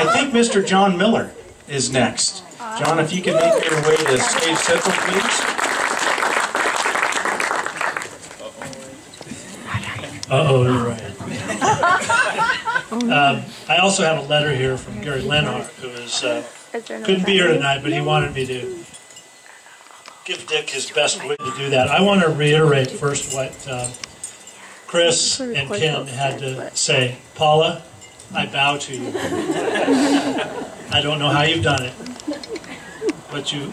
I think Mr. John Miller is next. John, if you can make your way to stage central, please. Uh-oh, you're right. I also have a letter here from Gary Lenhart, who couldn't be here tonight, but he wanted me to give Dick his best way to do that. I want to reiterate first what Chris and Ken had to say. Paula, I bow to you. I don't know how you've done it, but you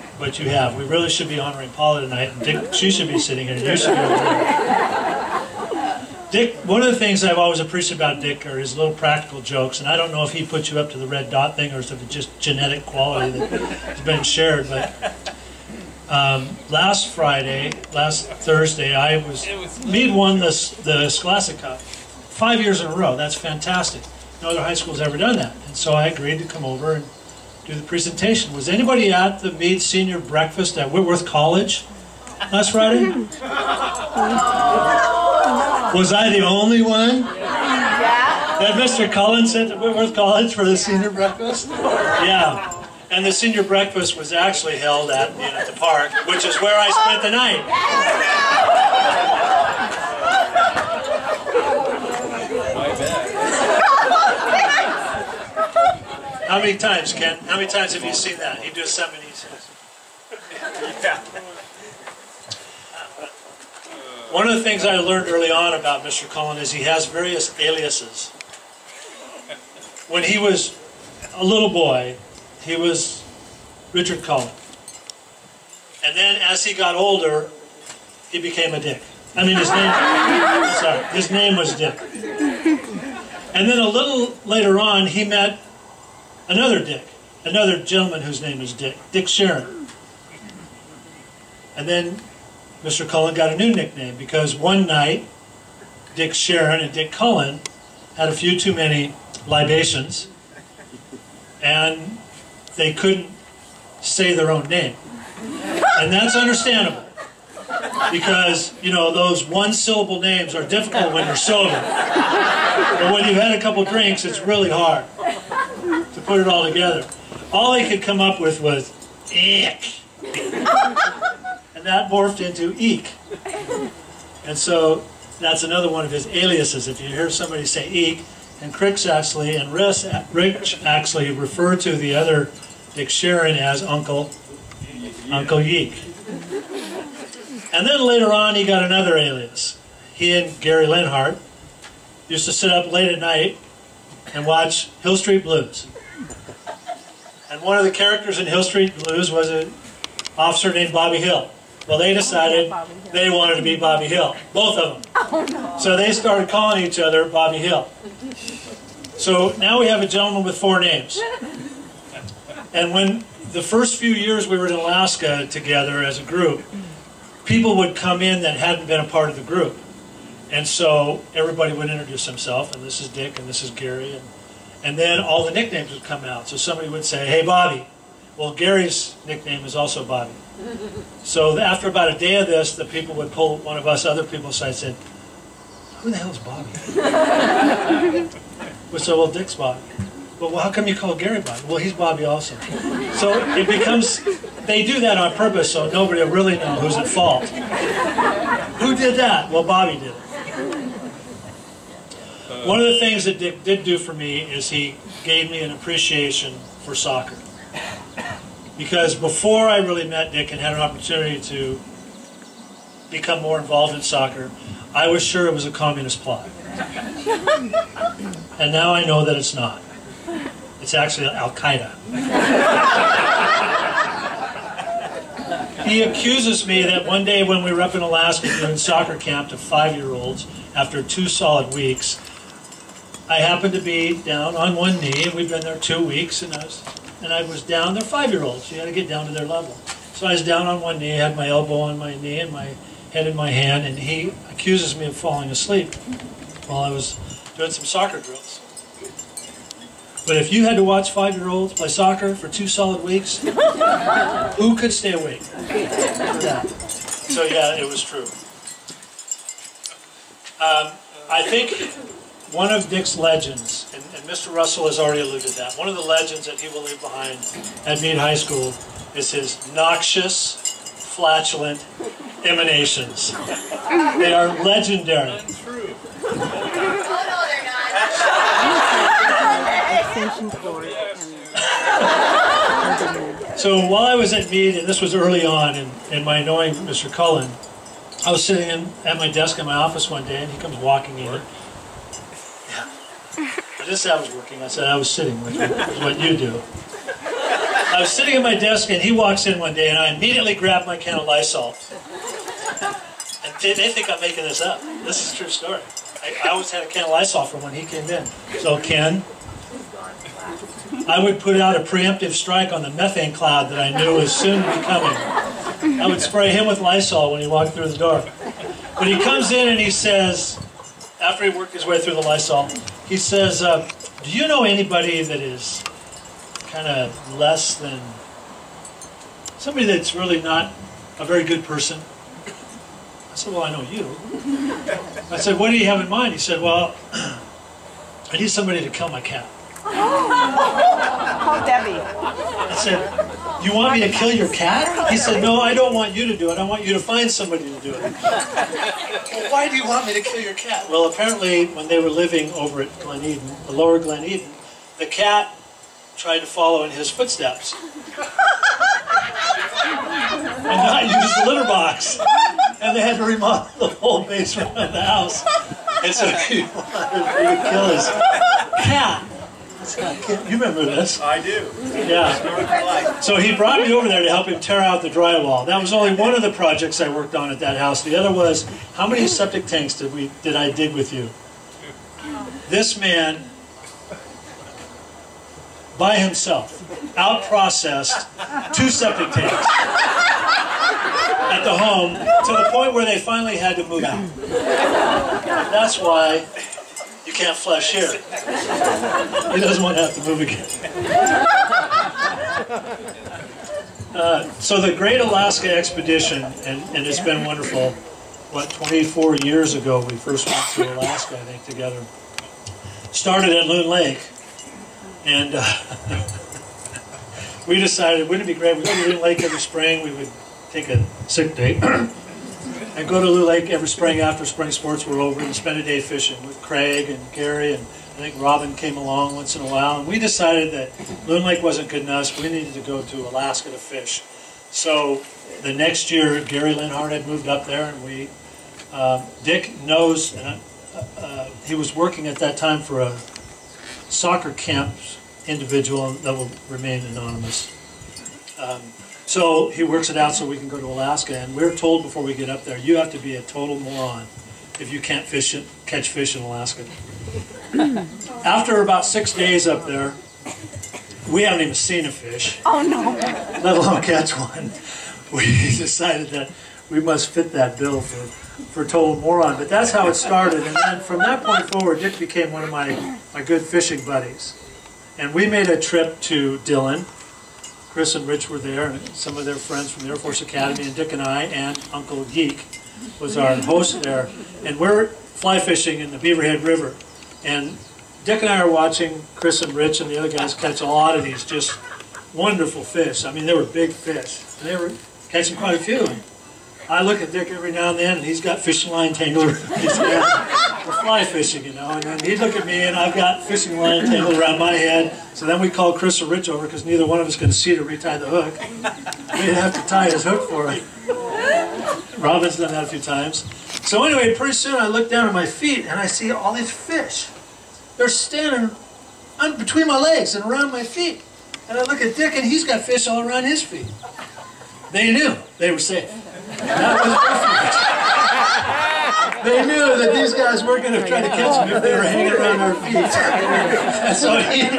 have. We really should be honoring Paula tonight, and Dick, she should be sitting here, and you should be over there. Dick, one of the things I've always appreciated about Dick are his little practical jokes, and I don't know if he put you up to the red dot thing or if it's just genetic quality that has been shared, but last Thursday, Meade won the Scholastic Cup 5 years in a row. That's fantastic. No other high school's ever done that. And so I agreed to come over and do the presentation. Was anybody at the Meade Senior Breakfast at Whitworth College last Friday? Was I the only one? That Mr. Cullen sent to Whitworth College for the senior breakfast? Yeah. And the senior breakfast was actually held at the park, which is where I spent the night. How many times, Ken? How many times have you seen that? He does so many. Yeah. One of the things I learned early on about Mr. Cullen is he has various aliases. When he was a little boy, he was Richard Cullen. And then as he got older, he became a Dick. I mean, his name was Dick. And then a little later on, he met another Dick, another gentleman whose name was Dick Sharon. And then Mr. Cullen got a new nickname because one night, Dick Sharon and Dick Cullen had a few too many libations, and they couldn't say their own name. And that's understandable, because, you know, those one-syllable names are difficult when you're sober. But when you've had a couple drinks, it's really hard to put it all together. All they could come up with was, ick. And that morphed into eek. And so that's another one of his aliases. If you hear somebody say eek, and Rich actually refer to the other Dick Sharon as Uncle Yeek. And then later on he got another alias. He and Gary Lenhart used to sit up late at night and watch Hill Street Blues. And one of the characters in Hill Street Blues was an officer named Bobby Hill. Well, they decided they wanted to be Bobby Hill, both of them. Oh, no. So they started calling each other Bobby Hill. So now we have a gentleman with 4 names. And when the first few years we were in Alaska together as a group, people would come in that hadn't been a part of the group. And so everybody would introduce himself, and this is Dick, and this is Gary, and then all the nicknames would come out. So somebody would say, hey, Bobby. Well, Gary's nickname is also Bobby. So after about a day of this, the people would pull one of us other people aside and said, who the hell is Bobby? We said, well, Dick's Bobby. Well, how come you call Gary Bobby? Well, he's Bobby also. So it becomes, they do that on purpose so nobody will really know who's at fault. Who did that? Well, Bobby did it. One of the things that Dick did do for me is he gave me an appreciation for soccer. Because before I really met Dick and had an opportunity to become more involved in soccer, I was sure it was a communist plot. And now I know that it's not. It's actually Al-Qaeda. He accuses me that one day when we were up in Alaska doing soccer camp to 5-year-olds, after 2 solid weeks, I happened to be down on one knee, and we'd been there 2 weeks, and I was down. They're 5-year-olds. You got to get down to their level. So I was down on one knee, had my elbow on my knee and my head in my hand, and he accuses me of falling asleep while I was doing some soccer drills. But if you had to watch 5-year-olds play soccer for 2 solid weeks, who could stay awake for that? So yeah, it was true. I think one of Dick's legends, and Mr. Russell has already alluded to that, one of the legends that he will leave behind at Meade High School is his noxious, flatulent emanations. They are legendary. Untrue. Oh, no, they're not. So while I was at Meade, and this was early on in my knowing Mr. Cullen, I was sitting at my desk in my office one day, and he comes walking in. Yeah. I just said I was working. I said I was sitting, which is what you do. I was sitting at my desk, and he walks in one day, and I immediately grabbed my can of Lysol. And they think I'm making this up. This is a true story. I always had a can of Lysol from when he came in. So Ken, I would put out a preemptive strike on the methane cloud that I knew was soon to be coming. I would spray him with Lysol when he walked through the door. But he comes in and he says, after he worked his way through the Lysol, he says, do you know anybody that is kind of less than, somebody that's really not a very good person? I said, well, I know you. I said, what do you have in mind? He said, well, I need somebody to kill my cat. Call Debbie. I said, you want me to kill your cat? He said, no, I don't want you to do it. I want you to find somebody to do it. Well, why do you want me to kill your cat? Well, apparently, when they were living over at Glen Eden, the lower Glen Eden, the cat tried to follow in his footsteps. And not use the litter box. And they had to remodel the whole basement of the house. And so he wanted me to kill his cat. You remember this? I do. Yeah. So he brought me over there to help him tear out the drywall. That was only one of the projects I worked on at that house. The other was, how many septic tanks did I dig with you? This man, by himself, out-processed 2 septic tanks at the home to the point where they finally had to move out. That's why you can't flush here. He doesn't want to have to move again. So the Great Alaska Expedition, and it's been wonderful. What, 24 years ago we first went to Alaska, I think, together. Started at Loon Lake, and we decided, wouldn't it be great, we go to Loon Lake every spring, we would take a sick day, and go to Loon Lake every spring after spring sports were over and spend a day fishing with Craig and Gary, and I think Robin came along once in a while, and we decided that Loon Lake wasn't good enough, we needed to go to Alaska to fish. So the next year, Gary Linhart had moved up there, and we, Dick knows, he was working at that time for a soccer camp individual that will remain anonymous. So he works it out so we can go to Alaska, and we're told before we get up there, you have to be a total moron if you can't catch fish in Alaska. After about 6 days up there, we haven't even seen a fish. Oh no! Let alone catch one. We decided that we must fit that bill for total moron. But that's how it started, and then from that point forward, Dick became one of my good fishing buddies. And we made a trip to Dillon. Chris and Rich were there, and some of their friends from the Air Force Academy, and Dick and I, and Uncle Geek was our host there. And we're fly fishing in the Beaverhead River. And Dick and I are watching Chris and Rich and the other guys catch a lot of these just wonderful fish. I mean, they were big fish. And they were catching quite a few. I look at Dick every now and then, and he's got fishing line tangled. We're fly fishing, you know, and then he'd look at me, and I've got fishing line tangled around my head. So then we call Chris or Rich over, because neither one of us can see to retie the hook. We'd have to tie his hook for it. Robin's done that a few times. So anyway, pretty soon I look down at my feet, and I see all these fish. They're standing between my legs and around my feet. And I look at Dick, and he's got fish all around his feet. They knew they were safe. That was different. They knew that these guys weren't going to try to catch them if they were hanging around our feet. And so he and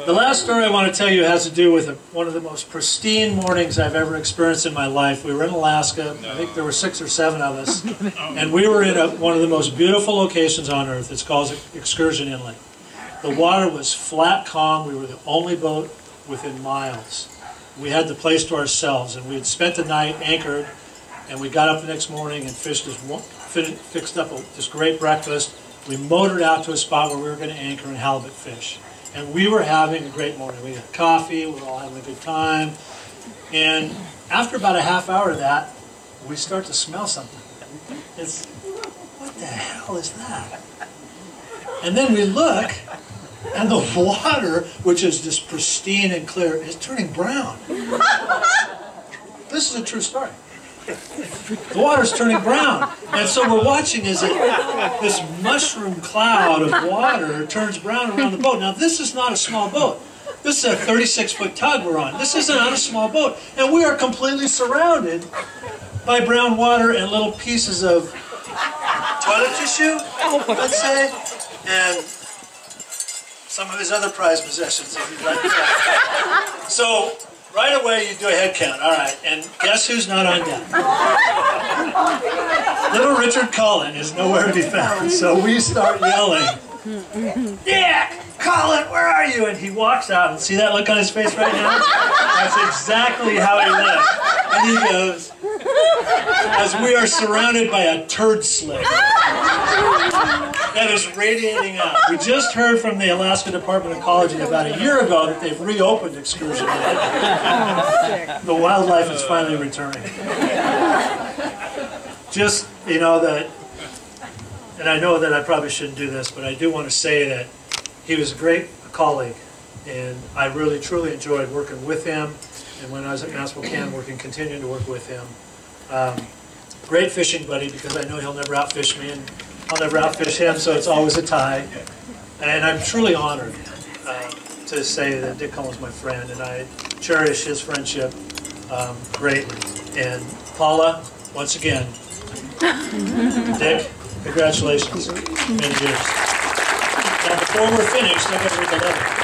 the last story I want to tell you has to do with one of the most pristine mornings I've ever experienced in my life. We were in Alaska. I think there were 6 or 7 of us. And we were in one of the most beautiful locations on Earth. It's called Excursion Inlet. The water was flat, calm. We were the only boat within miles. We had the place to ourselves, and we had spent the night anchored And we got up the next morning and fixed up this great breakfast. We motored out to a spot where we were going to anchor and halibut fish. And we were having a great morning. We had coffee, we were all having a good time. And after about a half hour of that, we start to smell something. It's, what the hell is that? And then we look, and the water, which is just pristine and clear, is turning brown. This is a true story. The water's turning brown. And so we're watching as this mushroom cloud of water turns brown around the boat. Now, this is not a small boat. This is a 36-foot tug we're on. This is not a small boat. And we are completely surrounded by brown water and little pieces of toilet tissue, let's say, and some of his other prized possessions, if you'd like that. So, right away you do a head count. All right, and guess who's not on deck? Little Richard Cullen is nowhere to be found. So we start yelling, "Yeah, Cullen, where are you?" And he walks out, and see that look on his face right now? That's exactly how he looks. And he goes, as we are surrounded by a turd slick that is radiating out. We just heard from the Alaska Department of Ecology about a year ago that they've reopened excursion. The wildlife is finally returning. Just, you know, that, and I know that I probably shouldn't do this, but I do want to say that he was a great colleague, and I really, truly enjoyed working with him, and when I was at Mass Volcan, continuing to work with him. Great fishing buddy, because I know he'll never outfish me, and I'll never outfish him, so it's always a tie. And I'm truly honored to say that Dick Cullen's my friend, and I cherish his friendship greatly. And Paula, once again, Dick, congratulations. Many years. Now, before we're finished, I got to read the letter.